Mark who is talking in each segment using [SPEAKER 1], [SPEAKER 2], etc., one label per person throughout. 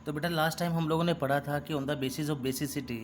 [SPEAKER 1] तो बेटा last time हम लोगों ने पढ़ा था कि on the basis of basicity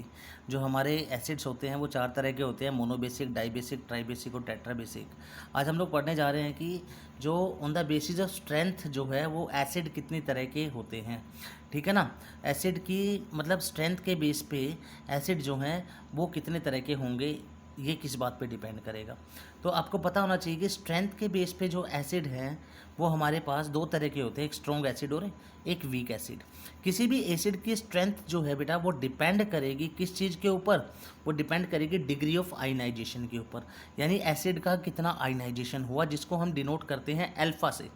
[SPEAKER 1] जो हमारे एसिड्स होते हैं वो चार तरह के होते हैं, मोनोबेसिक, डाइबेसिक, ट्राइबेसिक और टेट्राबेसिक। आज हम लोग पढ़ने जा रहे हैं कि जो on the basis of strength जो है वो एसिड कितनी तरह के होते हैं। ठीक है ना। एसिड की मतलब स्ट्रेंथ के बेस पे एसिड जो हैं वो कितने तरह के होंगे, ये किस बात पे डिपेंड करेगा। तो आपको पता होना चाहिए कि स्ट्रेंथ के बेस पे जो एसिड हैं वो हमारे पास दो तरह के होते हैं, एक स्ट्रॉन्ग एसिड और एक वीक एसिड। किसी भी एसिड की स्ट्रेंथ जो है बेटा वो डिपेंड करेगी किस चीज़ के ऊपर, वो डिपेंड करेगी डिग्री ऑफ आयनाइजेशन के ऊपर, यानी एसिड का कितना आयनाइजेशन हुआ, जिसको हम डिनोट करते हैं अल्फा से।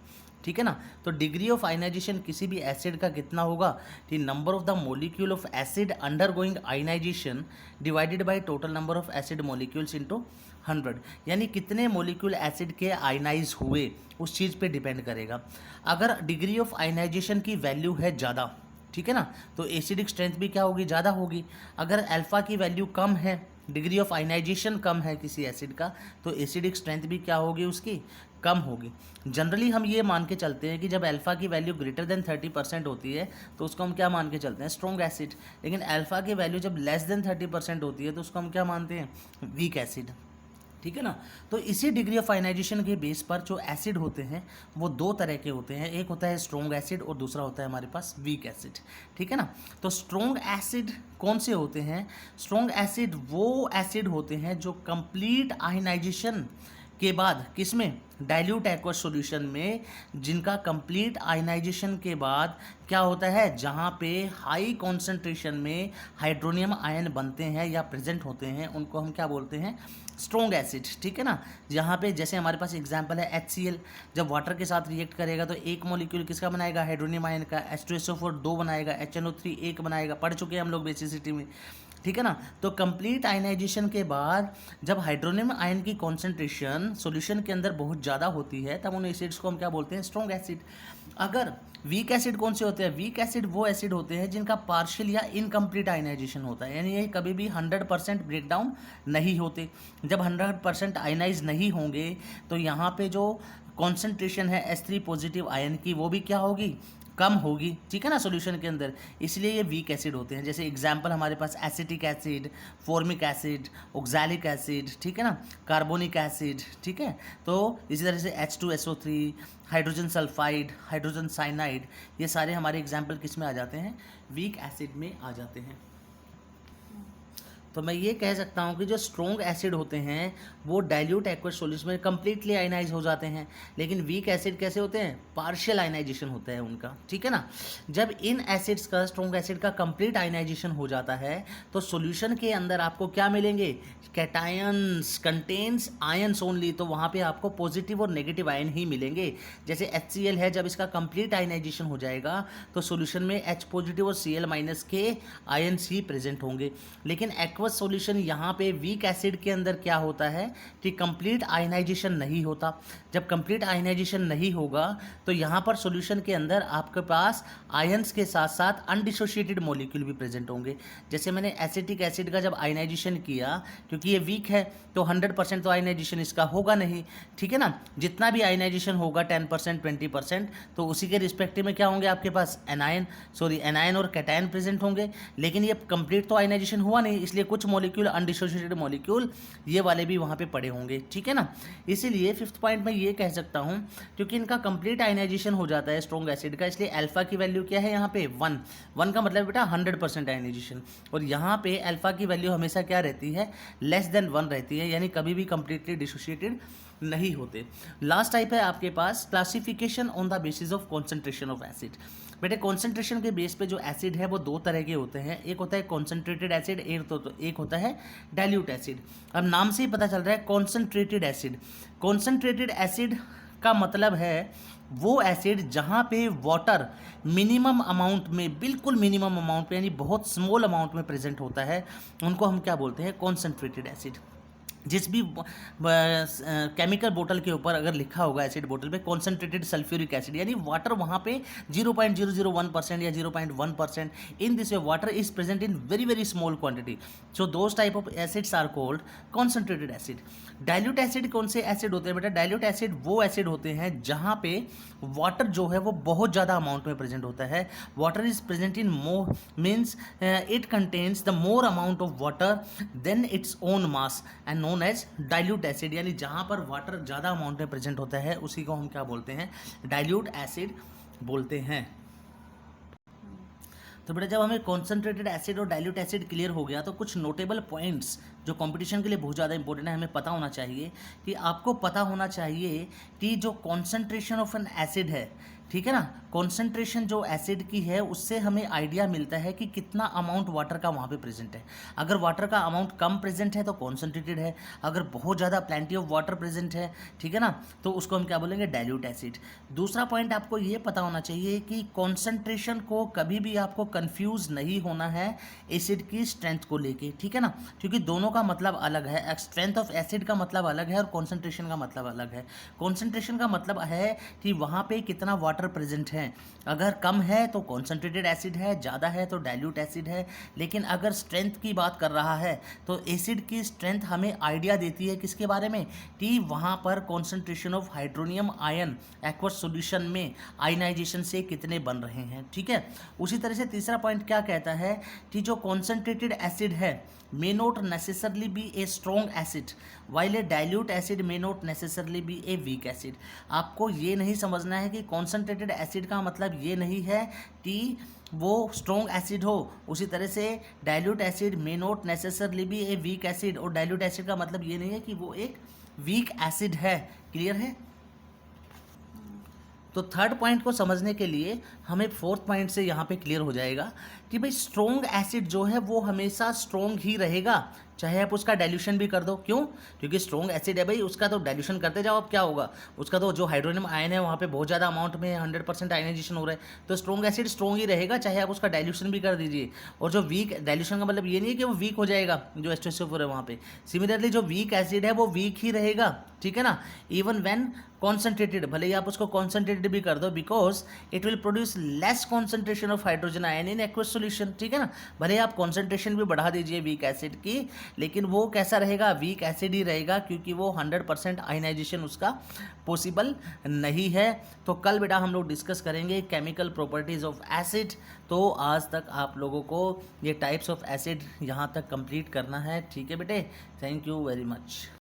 [SPEAKER 1] ठीक है ना। तो डिग्री ऑफ आयनाइजेशन किसी भी एसिड का कितना होगा कि number of the molecule of acid undergoing ionization divided by total number of acid molecules into 100, यानी कितने मोलिक्यूल एसिड के आयनाइज हुए उस चीज़ पे डिपेंड करेगा। अगर डिग्री ऑफ आयनाइजेशन की वैल्यू है ज़्यादा, ठीक है ना, तो एसिडिक स्ट्रेंथ भी क्या होगी, ज़्यादा होगी। अगर अल्फ़ा की वैल्यू कम है, डिग्री ऑफ आयनाइजेशन कम है किसी एसिड का, तो एसिडिक स्ट्रेंथ भी क्या होगी उसकी, कम होगी। जनरली हम ये मान के चलते हैं कि जब अल्फ़ा की वैल्यू ग्रेटर देन 30% होती है तो उसको हम क्या मान के चलते हैं, स्ट्रॉन्ग एसिड। लेकिन अल्फ़ा की वैल्यू जब लेस देन 30% होती है तो उसको हम क्या मानते हैं, वीक एसिड। ठीक है ना। तो इसी डिग्री ऑफ आयनाइजेशन के बेस पर जो एसिड होते हैं वो दो तरह के होते हैं, एक होता है स्ट्रॉन्ग एसिड और दूसरा होता है हमारे पास वीक एसिड। ठीक है ना। तो स्ट्रॉन्ग एसिड कौन से होते हैं, स्ट्रॉन्ग एसिड वो एसिड होते हैं जो कंप्लीट आयनाइजेशन के बाद किसमें, डाइल्यूट एक्वस सॉल्यूशन में, जिनका कंप्लीट आयनाइजेशन के बाद क्या होता है, जहाँ पे हाई कॉन्सेंट्रेशन में हाइड्रोनियम आयन बनते हैं या प्रेजेंट होते हैं, उनको हम क्या बोलते हैं, स्ट्रॉन्ग एसिड। ठीक है ना। जहाँ पे जैसे हमारे पास एग्जांपल है HCl, जब वाटर के साथ रिएक्ट करेगा तो एक मॉलिक्यूल किसका बनाएगा, हाइड्रोनियम आयन का। H2SO4 दो बनाएगा, HNO3 एक बनाएगा, पढ़ चुके हैं हम लोग बेसिसिटी में। ठीक है ना। तो कंप्लीट आयनाइजेशन के बाद जब हाइड्रोनियम आयन की कॉन्सेंट्रेशन सॉल्यूशन के अंदर बहुत ज़्यादा होती है तब उन एसिड्स को हम क्या बोलते हैं, स्ट्रॉन्ग एसिड। अगर वीक एसिड कौन से होते हैं, वीक एसिड वो एसिड होते हैं जिनका पार्शियल या इनकम्प्लीट आयनाइजेशन होता है, यानी ये कभी भी 100% ब्रेकडाउन नहीं होते। जब 100% आयनाइज नहीं होंगे तो यहाँ पे जो कॉन्सेंट्रेशन है H3 पॉजिटिव आयन की वो भी क्या होगी, कम होगी। ठीक है ना, सॉल्यूशन के अंदर, इसलिए ये वीक एसिड होते हैं। जैसे एग्जांपल हमारे पास acetic acid, formic acid, oxalic acid, ठीक है ना, कार्बोनिक एसिड। ठीक है। तो इसी तरह से H2SO3, hydrogen sulphide, hydrogen cyanide, ये सारे हमारे एग्जाम्पल किस में आ जाते हैं, वीक एसिड में आ जाते हैं। तो मैं ये कह सकता हूँ कि जो स्ट्रॉन्ग एसिड होते हैं वो डाइल्यूट एक्वस सॉल्यूशन में कंप्लीटली आयनाइज हो जाते हैं, लेकिन वीक एसिड कैसे होते हैं, पार्शियल आयनाइजेशन होता है उनका। ठीक है ना। जब इन एसिड्स का, स्ट्रॉन्ग एसिड का कंप्लीट आयनाइजेशन हो जाता है तो सॉल्यूशन के अंदर आपको क्या मिलेंगे, कैटायंस, कंटेन्स आयंस ओनली, तो वहाँ पे आपको पॉजिटिव और नेगेटिव आयन ही मिलेंगे। जैसे HCl है, जब इसका कंप्लीट आयनाइजेशन हो जाएगा तो सॉल्यूशन में H पॉजिटिव और Cl- के आयंस ही प्रेजेंट होंगे। लेकिन एक्वस सॉल्यूशन यहाँ पे वीक एसिड के अंदर क्या होता है कि कंप्लीट आयनाइजेशन नहीं होता। जब कंप्लीट आयनाइजेशन नहीं होगा तो यहाँ पर सॉल्यूशन के अंदर आपके पास आयंस के साथ साथ अनडिसोशिएटेड मॉलिक्यूल भी प्रेजेंट होंगे। जैसे मैंने एसिटिक एसिड का जब आयनाइजेशन किया, क्योंकि ये वीक है तो 100% तो आयनाइजेशन इसका होगा नहीं। ठीक है ना। जितना भी आयनाइजेशन होगा 10%, 20%, तो उसी के रिस्पेक्टिव में क्या होंगे आपके पास, एनायन और कैटायन प्रेजेंट होंगे। लेकिन ये कंप्लीट तो आयनाइजेशन हुआ नहीं, इसलिए कुछ मॉलिक्यूल, अनडिसोशिएटेड मॉलिक्यूल, ये वाले भी वहाँ पे पड़े होंगे। ठीक है ना। इसीलिए फिफ्थ पॉइंट में ये कह सकता हूँ, क्योंकि इनका कंप्लीट आयनाइजेशन हो जाता है स्ट्रॉन्ग एसिड का, इसलिए अल्फा की वैल्यू क्या है यहाँ पे, 1 का मतलब बेटा 100% आयनाइजेशन, और यहाँ पे अल्फा की वैल्यू हमेशा क्या रहती है, लेस देन 1 रहती है, यानी कभी भी कंप्लीटली डिसोशिएटेड नहीं होते। लास्ट टाइप है आपके पास classification on the basis of concentration of acid. बेटे कॉन्सेंट्रेशन के बेस पे जो एसिड है वो दो तरह के होते हैं, एक होता है कॉन्सेंट्रेटेड एसिड, एक होता है डाइल्यूट एसिड। अब नाम से ही पता चल रहा है कॉन्सेंट्रेटेड एसिड। कॉन्सेंट्रेटेड एसिड का मतलब है वो एसिड जहाँ पे वाटर मिनिमम अमाउंट में, बिल्कुल मिनिमम अमाउंट में, यानी बहुत स्मॉल अमाउंट में प्रेजेंट होता है, उनको हम क्या बोलते हैं, कॉन्सेंट्रेटेड एसिड। जिस भी केमिकल बोतल के ऊपर अगर लिखा होगा एसिड बोतल पे कॉन्सेंट्रेटेड सल्फ्यूरिक एसिड, यानी वाटर वहाँ पे 0.001% या 0.1%, in this way water is present in very very small quantity, so those type of acids are called concentrated acid. Dilute acid कौन से एसिड होते हैं बेटा? डाइल्यूट एसिड वो एसिड होते हैं जहाँ पे वाटर जो है वो बहुत ज़्यादा अमाउंट में प्रेजेंट होता है। Water is present in more means it contains the more amount of water than its own mass and known as dilute acid, यानी जहाँ पर वाटर ज़्यादा अमाउंट में प्रेजेंट होता है उसी को हम क्या बोलते हैं? डाइल्यूट एसिड बोलते हैं। तो बेटा जब हमें कॉन्सेंट्रेटेड एसिड और डाइल्यूट एसिड क्लियर हो गया तो कुछ नोटेबल पॉइंट्स जो कंपटीशन के लिए बहुत ज़्यादा इंपॉर्टेंट है हमें पता होना चाहिए, कि आपको पता होना चाहिए कि जो कॉन्सेंट्रेशन ऑफ एन एसिड है, ठीक है ना, कॉन्सेंट्रेशन जो एसिड की है उससे हमें आइडिया मिलता है कि कितना अमाउंट वाटर का वहाँ पे प्रेजेंट है। अगर वाटर का अमाउंट कम प्रेजेंट है तो कॉन्सेंट्रेटेड है, अगर बहुत ज़्यादा प्लेंटी ऑफ वाटर प्रेजेंट है, ठीक है ना, तो उसको हम क्या बोलेंगे? Dilute acid. दूसरा पॉइंट आपको ये पता होना चाहिए कि कॉन्सेंट्रेशन को कभी भी आपको कंफ्यूज नहीं होना है एसिड की स्ट्रेंथ को लेके, ठीक है ना, क्योंकि दोनों का मतलब अलग है। स्ट्रेंथ ऑफ एसिड का मतलब अलग है और कॉन्सेंट्रेशन का मतलब अलग है। कॉन्सेंट्रेशन का मतलब है कि वहाँ पे कितना वाटर प्रेजेंट है, अगर कम है तो कॉन्सेंट्रेटेड एसिड है, ज़्यादा है तो डाइल्यूट एसिड है। लेकिन अगर स्ट्रेंथ की बात कर रहा है तो एसिड की स्ट्रेंथ हमें आइडिया देती है किसके बारे में? कि वहाँ पर concentration of hydronium ion aqueous solution में आयनाइजेशन से कितने बन रहे हैं, ठीक है। उसी तरह से तीसरा पॉइंट क्या कहता है कि जो कॉन्सेंट्रेटेड एसिड है may not necessarily be a strong acid while a dilute acid may not necessarily be a weak acid। आपको ये नहीं समझना है कि कॉन्सेंट्रेटेड एसिड का मतलब ये नहीं है कि वो स्ट्रॉन्ग एसिड हो, उसी तरह से dilute acid may not necessarily be a weak acid, और डाइल्यूट एसिड का मतलब ये नहीं है कि वो एक वीक एसिड है। क्लियर है? तो थर्ड पॉइंट को समझने के लिए हमें फोर्थ पॉइंट से यहाँ पे क्लियर हो जाएगा कि भाई स्ट्रॉन्ग एसिड जो है वो हमेशा स्ट्रॉन्ग ही रहेगा, चाहे आप उसका डाइल्यूशन भी कर दो। क्यों? क्योंकि स्ट्रॉन्ग एसिड है भाई, उसका तो डाइल्यूशन करते जाओ, अब क्या होगा? उसका तो जो हाइड्रोनियम आयन है वहाँ पे बहुत ज़्यादा अमाउंट में 100% आयनाइजेशन हो रहा है, तो स्ट्रॉन्ग एसिड स्ट्रॉन्ग ही रहेगा चाहे आप उसका डाइल्यूशन भी कर दीजिए। और जो वीक डाइल्यूशन का मतलब ये नहीं है कि वो वीक हो जाएगा जो H2SO4 है वहाँ पे। सिमिलरली जो वीक एसिड है वो वीक ही रहेगा, ठीक है ना, इवन व्हेन कॉन्सेंट्रेटेड, भले ही आप उसको कॉन्सेंट्रेटेड भी कर दो, because it will produce less concentration of hydrogen ion in aqueous solution, ठीक है ना। भले ही आप कॉन्सेंट्रेशन भी बढ़ा दीजिए वीक एसिड की, लेकिन वो कैसा रहेगा? वीक एसिड ही रहेगा, क्योंकि वो 100% आयनाइजेशन उसका पॉसिबल नहीं है। तो कल बेटा हम लोग डिस्कस करेंगे केमिकल प्रॉपर्टीज़ ऑफ एसिड। तो आज तक आप लोगों को ये टाइप्स ऑफ एसिड यहाँ तक कंप्लीट करना है, ठीक है बेटे। Thank you very much.